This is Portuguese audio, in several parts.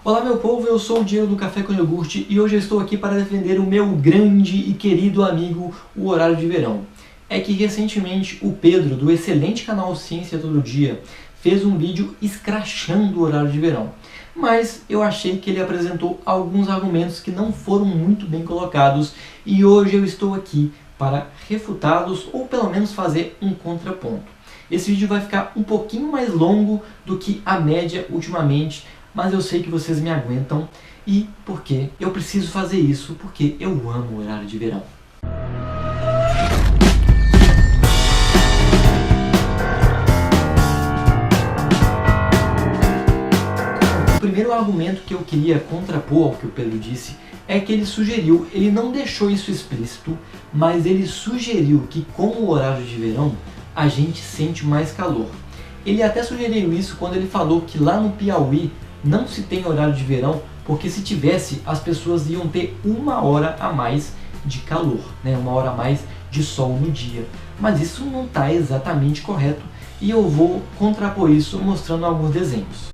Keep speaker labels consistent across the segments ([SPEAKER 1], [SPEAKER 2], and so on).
[SPEAKER 1] Olá meu povo, eu sou o Diego do Café com Iogurte e hoje eu estou aqui para defender o meu grande e querido amigo, o horário de verão. É que recentemente o Pedro, do excelente canal Ciência Todo Dia, fez um vídeo escrachando o horário de verão. Mas eu achei que ele apresentou alguns argumentos que não foram muito bem colocados e hoje eu estou aqui para refutá-los ou pelo menos fazer um contraponto. Esse vídeo vai ficar um pouquinho mais longo do que a média ultimamente, mas eu sei que vocês me aguentam e porque eu preciso fazer isso, porque eu amo o horário de verão. O primeiro argumento que eu queria contrapor ao que o Pedro disse é que ele não deixou isso explícito, mas ele sugeriu que com o horário de verão a gente sente mais calor. Ele até sugeriu isso quando ele falou que lá no Piauí não se tem horário de verão, porque se tivesse, as pessoas iam ter uma hora a mais de calor, né? Uma hora a mais de sol no dia. Mas isso não está exatamente correto e eu vou contrapor isso mostrando alguns desenhos.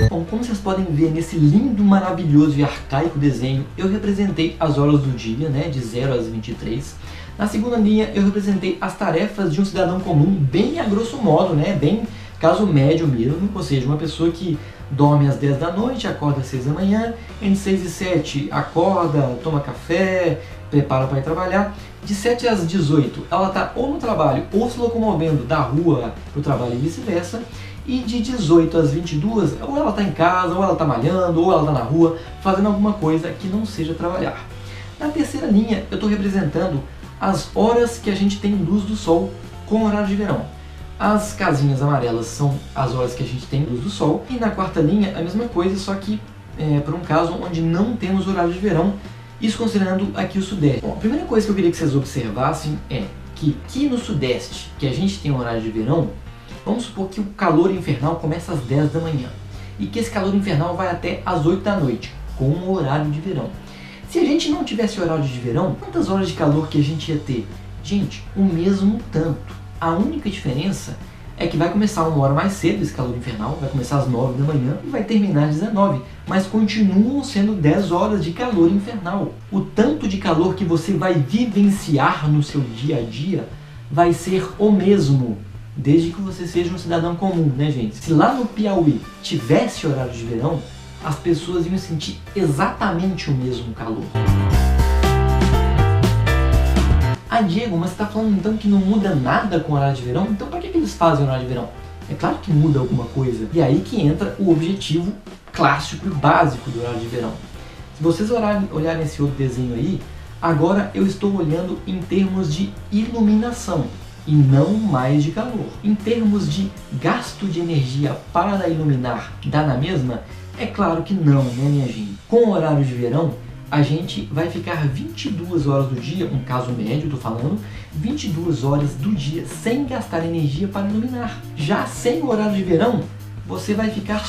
[SPEAKER 1] Bom, como vocês podem ver nesse lindo, maravilhoso e arcaico desenho, eu representei as horas do dia, né? De 0 às 23. Na segunda linha eu representei as tarefas de um cidadão comum, bem a grosso modo, né? Bem caso médio mesmo, ou seja, uma pessoa que dorme às 10 da noite, acorda às 6 da manhã, entre 6 e 7 acorda, toma café, prepara para ir trabalhar. De 7 às 18 ela está ou no trabalho ou se locomovendo da rua para o trabalho e vice-versa. E de 18 às 22 ou ela está em casa, ou ela está malhando, ou ela está na rua, fazendo alguma coisa que não seja trabalhar. Na terceira linha eu estou representando as horas que a gente tem luz do sol com o horário de verão. As casinhas amarelas são as horas que a gente tem luz do sol. E na quarta linha a mesma coisa, só que para um caso onde não temos horário de verão, isso considerando aqui o sudeste. Bom, a primeira coisa que eu queria que vocês observassem é que aqui no sudeste, que a gente tem horário de verão, vamos supor que o calor infernal começa às 10 da manhã e que esse calor infernal vai até às 8 da noite, com o horário de verão. Se a gente não tivesse horário de verão, quantas horas de calor que a gente ia ter? Gente, o mesmo tanto. A única diferença é que vai começar uma hora mais cedo esse calor infernal, vai começar às 9 da manhã e vai terminar às 19, mas continuam sendo 10 horas de calor infernal. O tanto de calor que você vai vivenciar no seu dia a dia vai ser o mesmo, desde que você seja um cidadão comum, né, gente? Se lá no Piauí tivesse horário de verão, as pessoas iam sentir exatamente o mesmo calor. Ah, Diego, mas você está falando então que não muda nada com o horário de verão? Então para que eles fazem o horário de verão? É claro que muda alguma coisa. E aí que entra o objetivo clássico e básico do horário de verão. Se vocês olharem esse outro desenho aí, agora eu estou olhando em termos de iluminação e não mais de calor. Em termos de gasto de energia para iluminar, dá na mesma? É claro que não, né, minha gente? Com o horário de verão, a gente vai ficar 22 horas do dia, um caso médio, tô falando, 22 horas do dia sem gastar energia para iluminar. Já sem o horário de verão, você vai ficar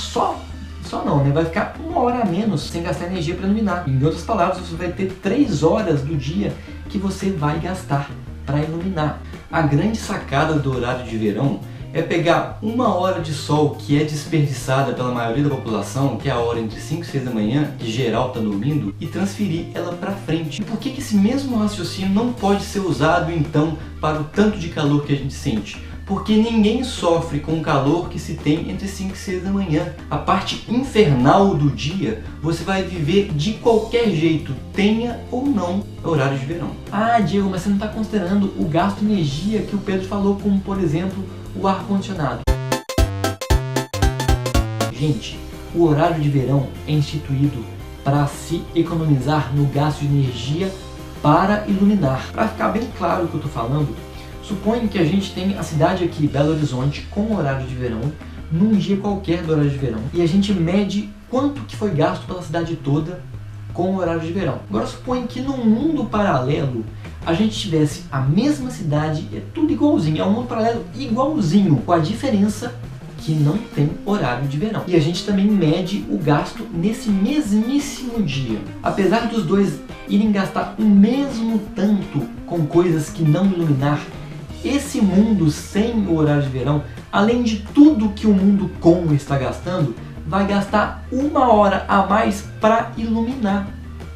[SPEAKER 1] vai ficar uma hora a menos sem gastar energia para iluminar. Em outras palavras, você vai ter 3 horas do dia que você vai gastar para iluminar. A grande sacada do horário de verão é pegar uma hora de sol que é desperdiçada pela maioria da população, que é a hora entre 5 e 6 da manhã, que geral está dormindo, e transferir ela para frente. E por que esse mesmo raciocínio não pode ser usado então para o tanto de calor que a gente sente? Porque ninguém sofre com o calor que se tem entre 5 e 6 da manhã. A parte infernal do dia você vai viver de qualquer jeito, tenha ou não horário de verão. Ah, Diego, mas você não está considerando o gasto de energia que o Pedro falou, como por exemplo o ar-condicionado. Gente, o horário de verão é instituído para se economizar no gasto de energia para iluminar. Para ficar bem claro o que eu estou falando, suponha que a gente tem a cidade aqui, Belo Horizonte, com horário de verão, num dia qualquer do horário de verão, e a gente mede quanto que foi gasto pela cidade toda com o horário de verão. Agora suponha que num mundo paralelo a gente tivesse a mesma cidade, é tudo igualzinho, é um mundo paralelo igualzinho, com a diferença que não tem horário de verão. E a gente também mede o gasto nesse mesmíssimo dia. Apesar dos dois irem gastar o mesmo tanto com coisas que não iluminar, esse mundo sem o horário de verão, além de tudo que o mundo com está gastando, vai gastar 1 hora a mais para iluminar.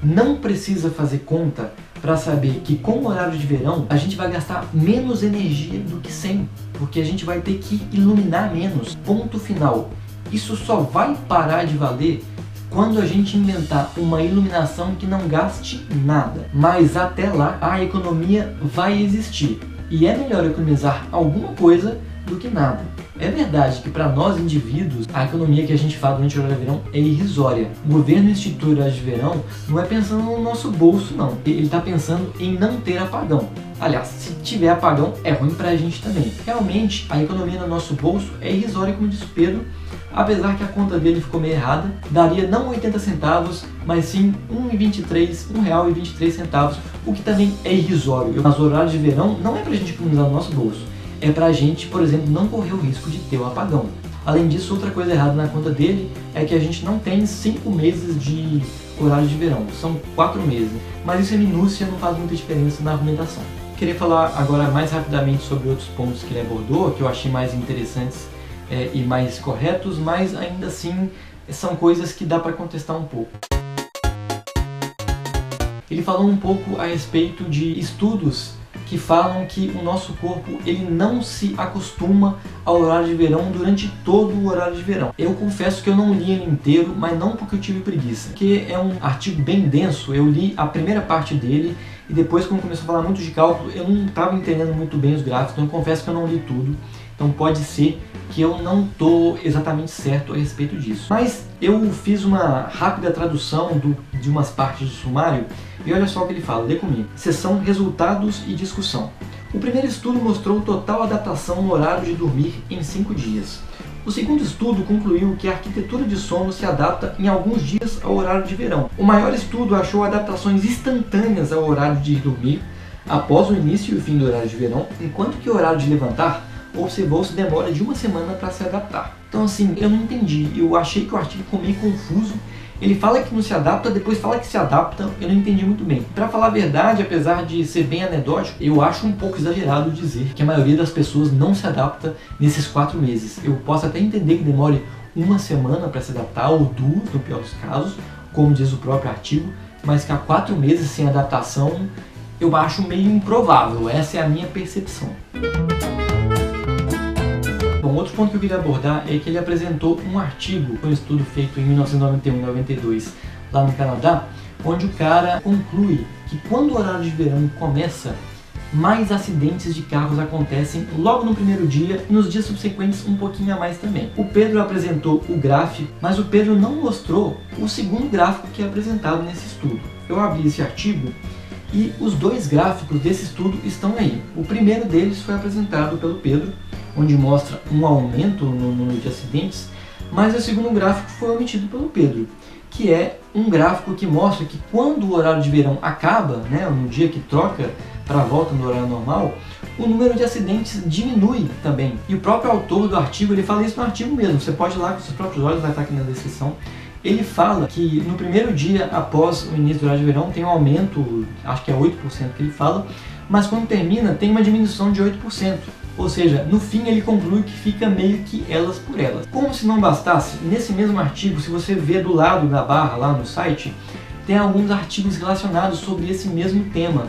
[SPEAKER 1] Não precisa fazer conta para saber que com o horário de verão a gente vai gastar menos energia do que sem, porque a gente vai ter que iluminar menos. Ponto final. Isso só vai parar de valer quando a gente inventar uma iluminação que não gaste nada. Mas até lá a economia vai existir e é melhor economizar alguma coisa do que nada. É verdade que para nós indivíduos, a economia que a gente faz durante o horário de verão é irrisória. O governo institui o horário de verão não é pensando no nosso bolso não, ele está pensando em não ter apagão. Aliás, se tiver apagão é ruim para a gente também. Realmente a economia no nosso bolso é irrisória, como disse o Pedro, apesar que a conta dele ficou meio errada, daria não 80 centavos, mas sim R$1,23, o que também é irrisório. Mas o horário de verão não é para a gente economizar no nosso bolso. É pra gente, por exemplo, não correr o risco de ter um apagão. Além disso, outra coisa errada na conta dele é que a gente não tem 5 meses de horário de verão, são 4 meses. Mas isso é minúcia, não faz muita diferença na argumentação. Queria falar agora mais rapidamente sobre outros pontos que ele abordou, que eu achei mais interessantes e mais corretos, mas ainda assim são coisas que dá para contestar um pouco. Ele falou um pouco a respeito de estudos que falam que o nosso corpo ele não se acostuma ao horário de verão durante todo o horário de verão. Eu confesso que eu não li ele inteiro, mas não porque eu tive preguiça, porque é um artigo bem denso. Eu li a primeira parte dele e depois, quando começou a falar muito de cálculo, eu não estava entendendo muito bem os gráficos, então eu confesso que eu não li tudo. Então pode ser que eu não estou exatamente certo a respeito disso. Mas eu fiz uma rápida tradução de umas partes do sumário e olha só o que ele fala, lê comigo. Seção Resultados e Discussão. O primeiro estudo mostrou total adaptação no horário de dormir em 5 dias. O segundo estudo concluiu que a arquitetura de sono se adapta em alguns dias ao horário de verão. O maior estudo achou adaptações instantâneas ao horário de dormir após o início e o fim do horário de verão, enquanto que o horário de levantar observou-se demora de 1 semana para se adaptar. Então assim, eu não entendi, eu achei que o artigo ficou meio confuso. Ele fala que não se adapta, depois fala que se adapta, eu não entendi muito bem. Para falar a verdade, apesar de ser bem anedótico, eu acho um pouco exagerado dizer que a maioria das pessoas não se adapta nesses 4 meses. Eu posso até entender que demore 1 semana para se adaptar, ou 2 no pior dos casos, como diz o próprio artigo, mas que há 4 meses sem adaptação, eu acho meio improvável, essa é a minha percepção. Bom, outro ponto que eu queria abordar é que ele apresentou um artigo, um estudo feito em 1991 e 92 lá no Canadá, onde o cara conclui que quando o horário de verão começa, mais acidentes de carros acontecem logo no primeiro dia e nos dias subsequentes um pouquinho a mais também. O Pedro apresentou o gráfico, mas o Pedro não mostrou o segundo gráfico que é apresentado nesse estudo. Eu abri esse artigo e os 2 gráficos desse estudo estão aí. O primeiro deles foi apresentado pelo Pedro, onde mostra um aumento no número de acidentes, mas o segundo gráfico foi omitido pelo Pedro, que é um gráfico que mostra que quando o horário de verão acaba, né, no dia que troca para a volta no horário normal, o número de acidentes diminui também. E o próprio autor do artigo, ele fala isso no artigo mesmo, você pode ir lá com seus próprios olhos, vai estar aqui na descrição. Ele fala que no primeiro dia após o início do horário de verão tem um aumento, acho que é 8% que ele fala, mas quando termina tem uma diminuição de 8%. Ou seja, no fim ele conclui que fica meio que elas por elas. Como se não bastasse, nesse mesmo artigo, se você ver do lado da barra lá no site, tem alguns artigos relacionados sobre esse mesmo tema.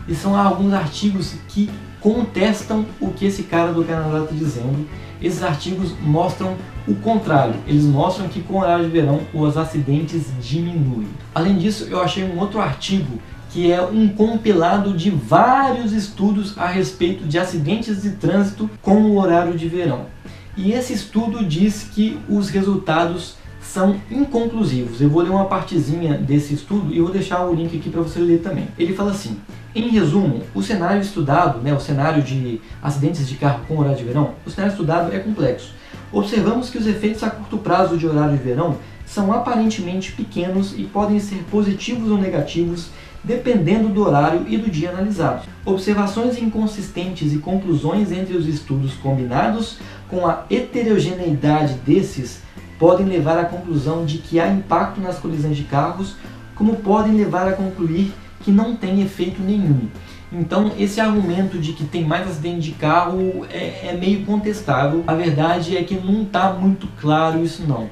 [SPEAKER 1] E são alguns artigos que contestam o que esse cara do Canadá está dizendo. Esses artigos mostram o contrário, eles mostram que com o horário de verão os acidentes diminuem. Além disso, eu achei um outro artigo que é um compilado de vários estudos a respeito de acidentes de trânsito com o horário de verão. E esse estudo diz que os resultados são inconclusivos. Eu vou ler uma partezinha desse estudo e vou deixar o link aqui para você ler também. Ele fala assim: em resumo, o cenário estudado, o cenário de acidentes de carro com horário de verão, o cenário estudado é complexo. Observamos que os efeitos a curto prazo de horário de verão são aparentemente pequenos e podem ser positivos ou negativos dependendo do horário e do dia analisado. Observações inconsistentes e conclusões entre os estudos combinados com a heterogeneidade desses podem levar à conclusão de que há impacto nas colisões de carros, como podem levar a concluir que não tem efeito nenhum. Então esse argumento de que tem mais acidente de carro é meio contestável. A verdade é que não está muito claro isso não.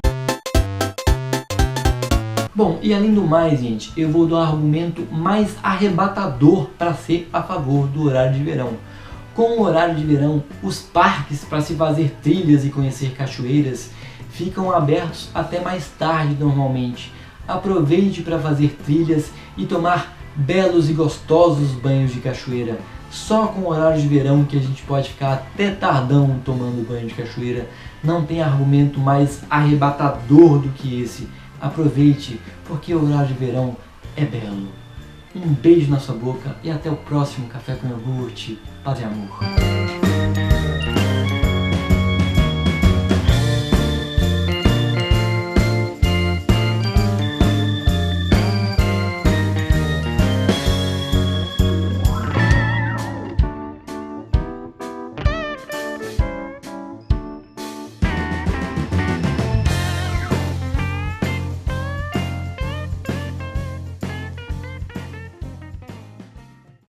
[SPEAKER 1] Bom, e além do mais, gente, eu vou dar um argumento mais arrebatador para ser a favor do horário de verão. Com o horário de verão, os parques para se fazer trilhas e conhecer cachoeiras ficam abertos até mais tarde normalmente. Aproveite para fazer trilhas e tomar belos e gostosos banhos de cachoeira. Só com o horário de verão que a gente pode ficar até tardão tomando banho de cachoeira. Não tem argumento mais arrebatador do que esse. Aproveite, porque o horário de verão é belo. Um beijo na sua boca e até o próximo Café com Iogurte. Paz e amor.